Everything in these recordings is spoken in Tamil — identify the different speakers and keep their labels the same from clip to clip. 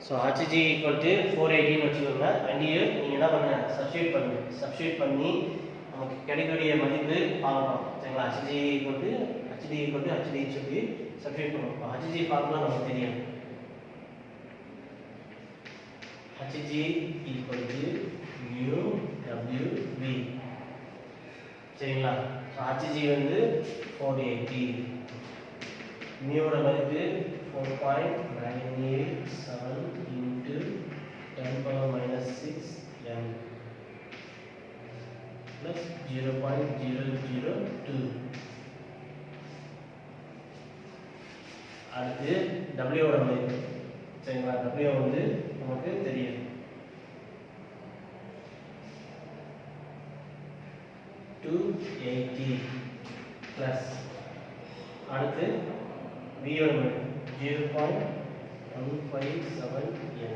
Speaker 1: ஸோ HG equal to 480 வச்சுக்கோங்க. ரெண்டையும் நீங்கள் என்ன பண்ணுங்க, சப்ஸ்டியூட் பண்ணி நமக்கு கிடைக்கக்கூடிய மதிப்பு பார்க்கலாம். சரிங்களா? HG equal to HD சொல்லி சப்ஸ்டியூட் பண்ணுவோம். இப்போ HG ஃபார்முலா நமக்கு தெரியும். HG equal to mu WV. சரிங்களா? ஸோ HG வந்து 480, மியோட மதிப்பு 4.987 into 10 power minus 6 m plus 0.002. அடுத்து W ஓட மதிப்பு. சரிங்களா? W வந்து நமக்கு தெரியும். 280 plus அடுத்து V ஓட மதிப்பு 0.157 m.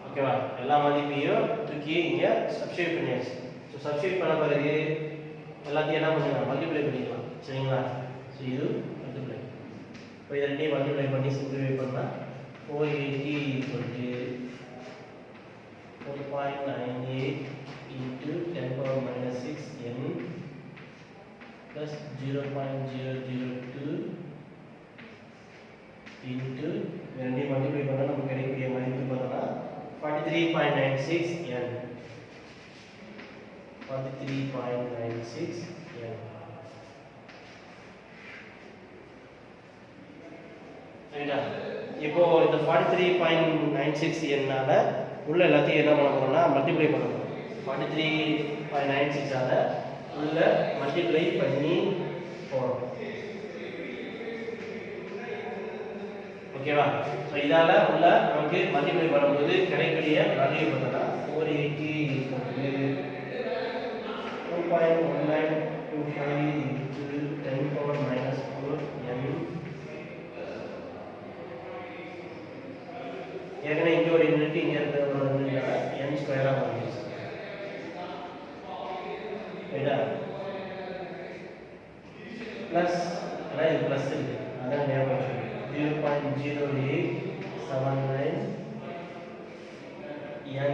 Speaker 1: ஓகேவா? எல்லா மதிப்பையும் தூக்கி இங்க சப்ஸ்டிட்யூட் பண்ணியாச்சு. ஸோ சப்ஸ்டிட்யூட் பண்ண பிறகு எல்லாத்தையும் என்ன பண்ணிக்கலாம், மல்டிப்ளை பண்ணிக்கலாம். சரிங்களா? ஸோ இது மல்டிப்ளை. இப்போ இதை ரெண்டையும் மல்டிப்ளை பண்ணி சிம்பிளிஃபை பண்ணால் 480 equal to 4.98 into 10 power minus 6 n plus 0.002 into ரெண்டையும் மல்டிப்ளை பண்ணால் நமக்கு கிடைக்கக்கூடிய மதிப்பு பார்த்தோம்னா 43.96 n. 43.96 n. சரிங்களா? இப்போ இந்த 43.96 என்னால உள்ள எல்லாத்தையும் என்ன பண்ண போறோம்னா மல்டிப்ளை பண்ண போறோம். 43.96 ஆல உள்ள மல்டிப்ளை பண்ணி போறோம். ஓகேவா? ஸோ இதால உள்ள நமக்கு மல்டிப்ளை பண்ணும்போது கிடைக்கக்கூடிய வேல்யூ பார்த்தா 480 2.1925 into 10 power minus 4 m. ஏற்கனவே இங்கே ஒரு யூனிட் இங்கே இருக்கிற n ஸ்கொயராக மாறிடுச்சு. ரைட்டா? ப்ளஸ் அதான் இது ப்ளஸ் இருக்கு, அதான் ஞாபகம் வச்சுக்கோங்க. 0.0879 n.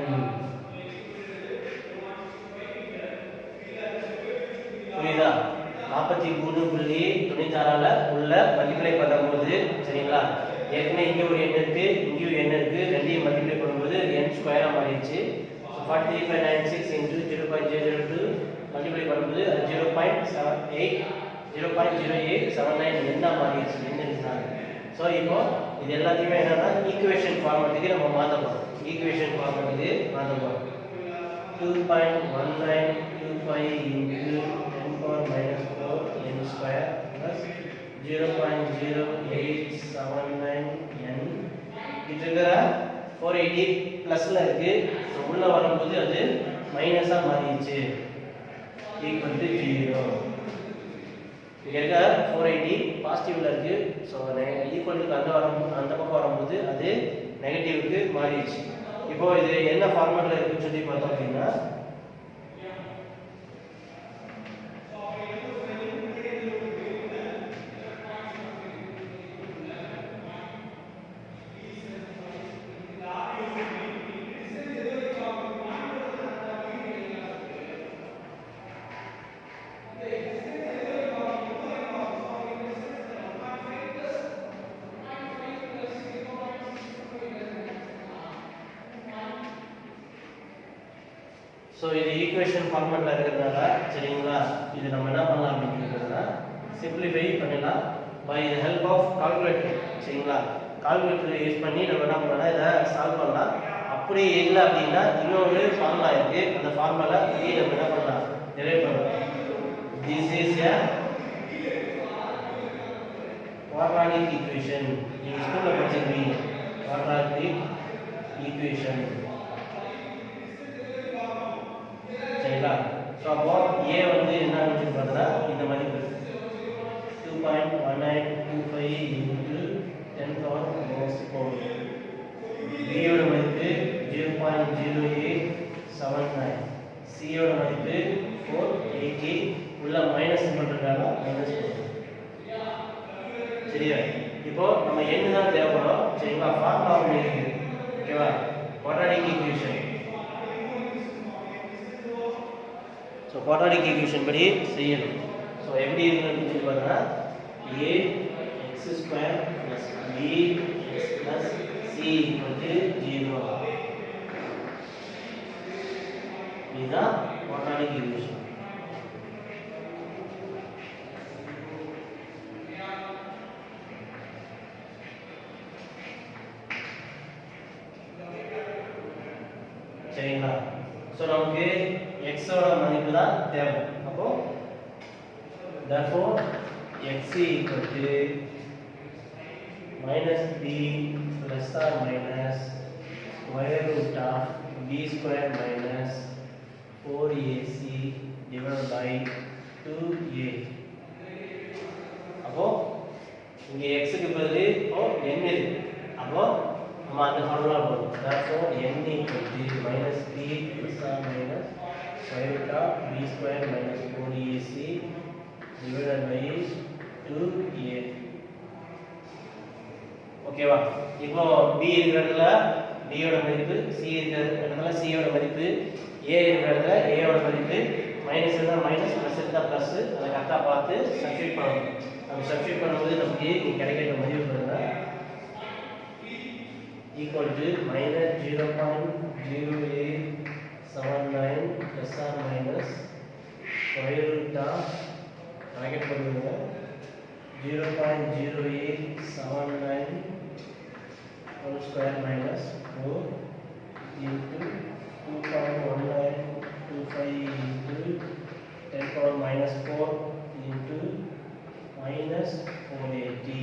Speaker 1: புரியுதா? 43.96 உள்ள மல்டிப்ளை பண்ணும்போது, சரிங்களா, ஏற்கனவே இங்கே ஒரு எண் இருக்கு, இங்கேயும் எண் இருக்கு, ரெண்டையும் மல்டிப்ளை பண்ணும்போது n ஸ்கொயராக மாறிடுச்சு. 43.96 into 0.002 மல்டிப்ளை பண்ணும்போது அது 0.0879 என்ன மாறிடுச்சு, என்ன இருந்தாங்க. ஸோ இப்போ இது எல்லாத்தையுமே என்னன்னா ஈக்குவேஷன் ஃபார்மேட்டுக்கு நம்ம மாற்ற போகிறோம். ஈக்குவேஷன் ஃபார்மேட்டுக்கு மாற்ற போகிறோம். 2.1925 into 10 power minus 4 n square plus 0.0879 n. இது இருக்கிற 480 பிளஸ்ல இருக்கு, ஸோ உள்ள வரும்போது அது மைனஸா மாறிடுச்சு. Equal to 0. இங்க இருக்க 480 பாசிட்டிவ்ல இருக்கு, ஸோ ஈக்குவல் டு அந்த பக்கம் வரும்போது அது நெகட்டிவ்க்கு மாறிடுச்சு. இப்போ இது என்ன ஃபார்மேட்ல இருக்குன்னு சொல்லி பார்த்தோம் அப்படின்னா ஸோ இது ஈக்குவேஷன் ஃபார்மேட்டில் இருக்கிறதுனால, சரிங்களா, இது நம்ம என்ன பண்ணலாம் அப்படின்னு கேட்குறதுனா சிம்பிளிஃபை பண்ணலாம் by the help of calculator. சரிங்களா? கால்குலேட்டர் யூஸ் பண்ணி நம்ம என்ன பண்ணலாம், இதை சால்வ் பண்ணலாம். அப்படி இல்லை அப்படின்னா இன்னொரு ஃபார்முலா இருக்கு, அந்த ஃபார்முலா நம்ம என்ன பண்ணலாம், டெரைவ் பண்ணலாம். This is a quadratic equation. நீங்கள் ஸ்கூலில் படிச்சிருக்கீங்க குவாட்ராட்டிக் ஈக்குவேஷன். சரிங்களா? ஸோ அப்போ ஏ வந்து என்ன ஆச்சுன்னு பார்த்தா இந்த மதிப்பு 2.1925 into 10 power minus 4. B யோட மதிப்பு 0.0879 79. C யோட மதிப்பு 480. உள்ள மைனஸ் பண்றதுக்காக மைனஸ் போடுறோம். சரியா? இப்போ நம்ம n தான் தேவைப்படும். சரிங்களா? ஃபார்முலா ஒன்று இருக்கு. ஓகேவா? quadratic equation. So quadratic equation படி செய்யணும். ஸோ எப்படி இருக்குன்னு சொல்லி பார்த்தா a x square plus b x plus c equal to 0. இதுதான் quadratic equation. சரிங்களா? ஸோ நமக்கு x ஓட மதிப்பு தான் தேவை. அப்போ therefore x equal to minus b plus or minus square root of b square minus 4ac divided by 2a. அப்போ இங்க x க்கு பதிலா இப்போ n இருக்கு. அப்போ நம்ம அந்த ஃபார்முலா போடுறோம். therefore n equal to minus b plus or minus square root of b square minus 4ac divided by 2a. ஓகேவா? இப்போ b இருக்கிற இடத்துல b யோட மதிப்பு, c இருக்கிற இடத்துல c யோட மதிப்பு, a இருக்கிற இடத்துல a யோட மதிப்பு, மைனஸ் இருந்தா மைனஸ், பிளஸ் இருந்தா பிளஸ், அதை கரெக்டா பார்த்து சப்ஸ்டிட்யூட் பண்ணணும். நம்ம சப்ஸ்டிட்யூட் பண்ணும்போது நமக்கு இங்க கிடைக்கிற மதிப்பு பாருங்க equal to minus 0.0879 plus or minus square root of bracket பண்ணுங்க 0.0879 whole square minus 4 into 2.1925 into 10 power minus 4 into minus 480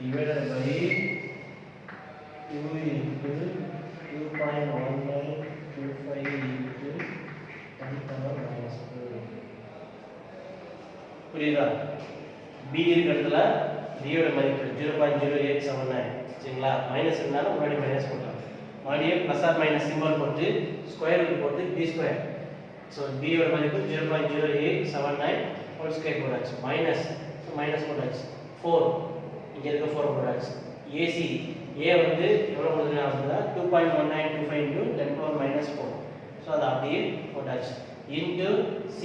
Speaker 1: divided by 2 into 2.1925 into 10 power minus 4. புரியுதா? b இருக்கிற இடத்துல b யோட மதிப்பு 0.0879. சரிங்களா? மைனஸ் இருந்தாலும் முன்னாடி மைனஸ் போடலாம். மறுபடியும் பிளஸ் ஆர் மைனஸ் சிம்பல் போட்டு ஸ்கொயர் ரூட் போட்டு b ஸ்கொயர். ஸோ b யோட மதிப்பு 0.0879 ஹோல் ஸ்கொயர் போட்டாச்சு. மைனஸ் மைனஸ் போட்டாச்சு. 4 இங்க இருக்க 4 போட்டாச்சு. AC A வந்து எவ்வளவு கொடுத்துருக்காங்க அப்படின்னா 2.1925 into 10 power minus 4. ஸோ அதை அப்படியே போட்டாச்சு. into C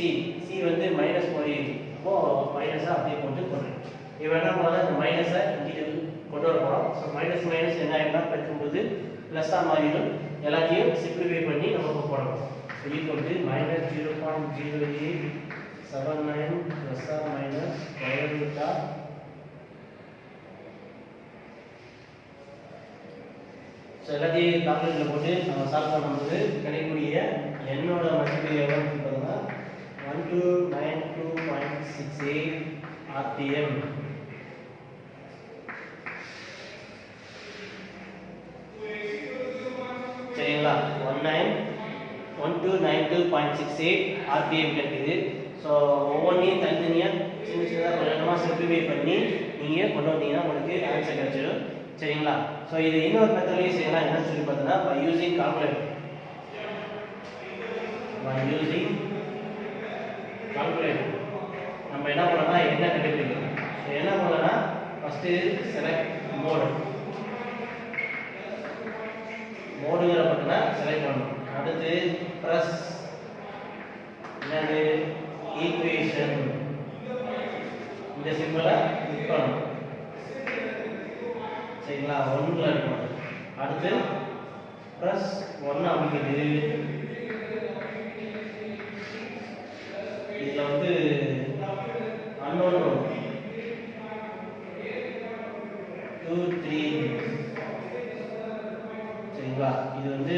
Speaker 1: வந்து மைனஸ் போய் அப்போ மைனஸாக அப்படியே போட்டு போடுறேன். இப்போ என்ன பண்ணலாம், இந்த மைனஸை இங்கே கொண்டு வர போகிறோம். ஸோ மைனஸ் மைனஸ் என்ன ஆகிடும்னா பெருக்கும்போது ப்ளஸ்ஸாக மாறிடும். எல்லாத்தையும் சிம்பிளிஃபை பண்ணி நமக்கு போடணும். So equal to minus 0.0879 plus or minus square root of so எல்லாத்தையும் கால்குலேட்டரில் போட்டு நம்ம சால்வ் பண்ணும்போது கிடைக்கக்கூடிய என்னோட மதிப்பு எவ்வளோன்னு பார்த்தோம்னா 1292.68 RPM. சரிங்களா? 1292.68 RPM கிடைக்குது. ஸோ ஒவ்வொன்றையும் தனித்தனியாக சின்ன சின்னதாக கொஞ்சமாக சிம்பிளிஃபை பண்ணி நீங்கள் கொண்டு வந்தீங்கன்னா உங்களுக்கு ஆன்சர் கிடைச்சிடும். சரிங்களா? ஸோ இது இன்னொரு மெத்தட்லையும் செய்யலாம். என்னன்னு சொல்லி பார்த்தீங்கன்னா by using calculator. நம்ம என்ன பண்ணலாம், என்ன கண்டுபிடிக்கணும். ஸோ என்ன பண்ணலாம், ஃபர்ஸ்ட் செலக்ட் மோடுங்கிற பட்டனை செலக்ட் பண்ணணும். அடுத்து ப்ளஸ் என்னது ஈக்குவேஷன் இந்த சிம்பிளை கிளிக் பண்ணணும். சரிங்களா? 1ல இருக்கும். அடுத்து ப்ளஸ் 1 அப்படிங்கிறது இதுல வந்து unknown 2 3. சரிங்களா? இது வந்து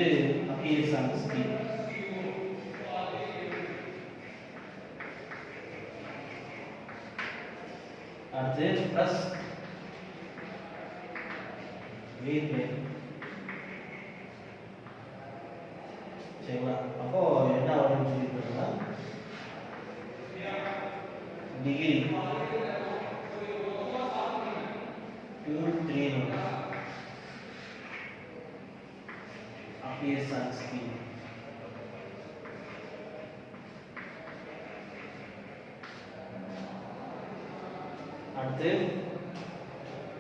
Speaker 1: appears on screen. அடுத்து ப்ளஸ் சரிங்களா? அப்போ என்ன வரும்னு சொல்லி பார்த்தீங்கன்னா டிகிரி 23 appears on screen. அடுத்து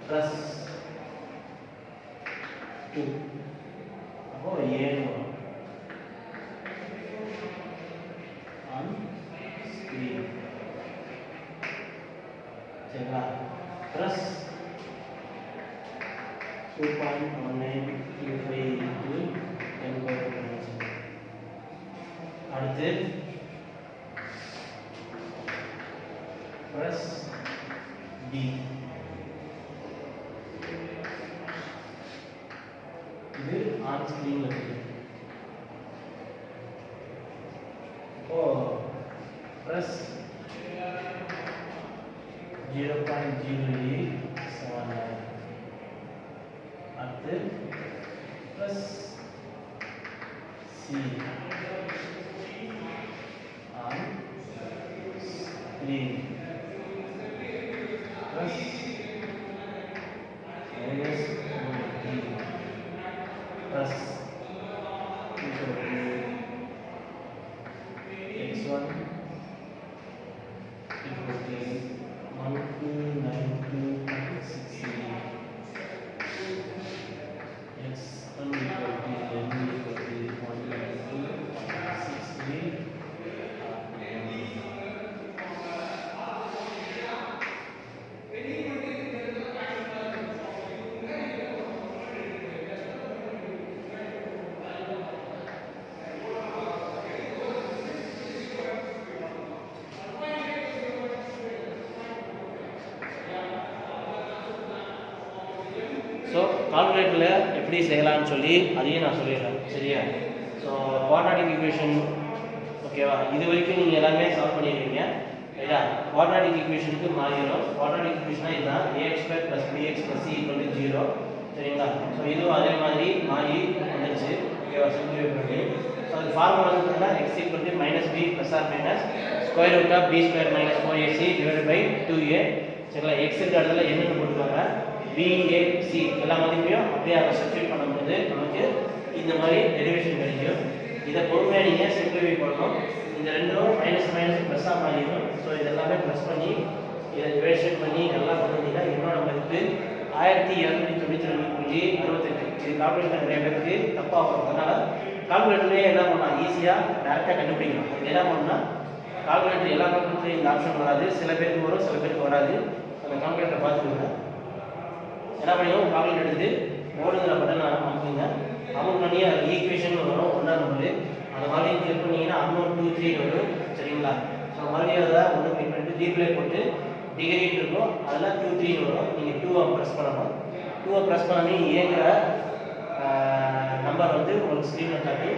Speaker 1: plus 2 அப்போ 7 on screen. சரிங்களா? plus 2.1925 into 10^-. அடுத்து plus D. இது ஆன் ஸ்கிரீன்ல இருக்கு. ஓ plus 0.0879. அடுத்து plus C on screen plus minus 20 plus x1 equal to 1292.63. x1 equal to n equal to 192.63. So கால்குலேட்டரில் எப்படி செய்யலாம்னு சொல்லி அதையும் நான் சொல்லிடுறேன். சரியா? ஸோ குவாட்ராட்டிக் ஈக்குவேஷன் ஓகேவா? இது வரைக்கும் நீங்கள் எல்லாமே சால்வ் பண்ணிடுவீங்க. ரைட்டா? குவாட்ராட்டிக் ஈக்குவேஷனுக்கு மாறிடும். குவாட்ராட்டிக் ஈக்குவேஷனாக இதுதான் ax² + bx + c = 0. சரிங்களா? ஸோ இதுவும் அதே மாதிரி மாறி வந்துருச்சு. ஓகேவா? சிம்பிளிஃபை பண்ணி ஸோ அது ஃபார்முலா வந்து பார்த்தீங்கன்னா x = -b ± √b² - 4ac / 2a. சரிங்களா? x இருக்க இடத்துல என்னென்னு போட்டுக்கோங்க. BAC எல்லா மதிப்பையும் அப்படியே அதை சப்ஸ்டிட்யூட் பண்ணும்போது நமக்கு இந்த மாதிரி டெரிவேஷன் கிடைக்கும். இதை பொறுமையாக நீங்கள் சிம்பிளிஃபை பண்ணணும். இந்த ரெண்டும் மைனஸ் மைனஸ் ப்ளஸ்ஸாக மாறிடும். ஸோ இதெல்லாமே ப்ளஸ் பண்ணி இதை டிவைஷன் பண்ணி நல்லா பண்ணிங்கன்னா என்னோட மதிப்பு 1292.68. இது கால்குலேட்டர் நிறைய பேருக்கு தப்பாக வரும். அதனால் கால்குலேட்டர்லேயே என்ன பண்ணலாம், ஈஸியாக டேரெக்டாக கண்டுபிடிக்கணும். இது என்ன பண்ணணும்னா கால்குலேட்டர் எல்லா கால்குலேட்டரும் இந்த ஆப்ஷன் வராது. சில பேருக்கு வரும், சில பேருக்கு வராது. அந்த கால்குலேட்டரை பார்த்துக்கோங்க. என்ன பண்ணிக்கணும், கால்குலேட்டர் எடுத்து ஓடுங்கிற பட்டன் அமுக்குங்க. அமுக்குனே ஈக்குவேஷன் வரும் 1ஆம் நம்பர். அந்த மாதிரி கிளிக் பண்ணிங்கன்னா அன்னோன் 2 3 வரும். சரிங்களா? ஸோ மறுபடியும் அதை 1 கிளிக் பண்ணிட்டு ரீப்ளே போட்டு டிகிரின்னு இருக்கும். அதில் 2 3 வரும். நீங்கள் 2 ப்ரெஸ் பண்ணணும். 2 ப்ரெஸ் பண்ணி ஏங்கிற நம்பர் வந்து உங்களுக்கு ஸ்க்ரீனில் காட்டி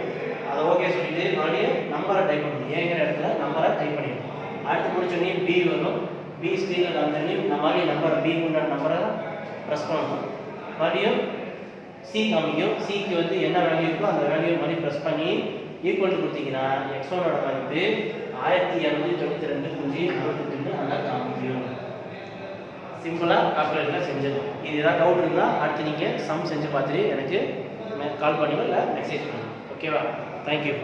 Speaker 1: அதை ஓகே சொல்லிட்டு மறுபடியும் நம்பரை டைப் பண்ணணும். ஏங்கிற இடத்துல நம்பரை டைப் பண்ணிடணும். அடுத்து முடிச்சோடனே பி வரும். பி ஸ்க்ரீனில் காமிச்சோடனே மாதிரி நம்பர் பி உண்டான நம்பரை ப்ரெஸ் பண்ணணும். மறுபடியும் சி காமிக்கும். சிக்கு வந்து என்ன வேல்யூ இருக்கோ அந்த வேல்யூ மாதிரி ப்ரெஸ் பண்ணி ஈக்குவல் கொடுத்தீங்கன்னா x1ஓட மதிப்பு 1292.68 நல்லா காமிக்கும். சிம்பிளாக கால்குலேட்டரில் செஞ்சிடலாம். இது ஏதாவது டவுட் இருந்தால் அடுத்து நீங்கள் சம் செஞ்சு பார்த்துட்டு எனக்கு கால் பண்ணுங்கள், இல்லை மெசேஜ் பண்ணுங்கள். ஓகேவா? தேங்க்யூ.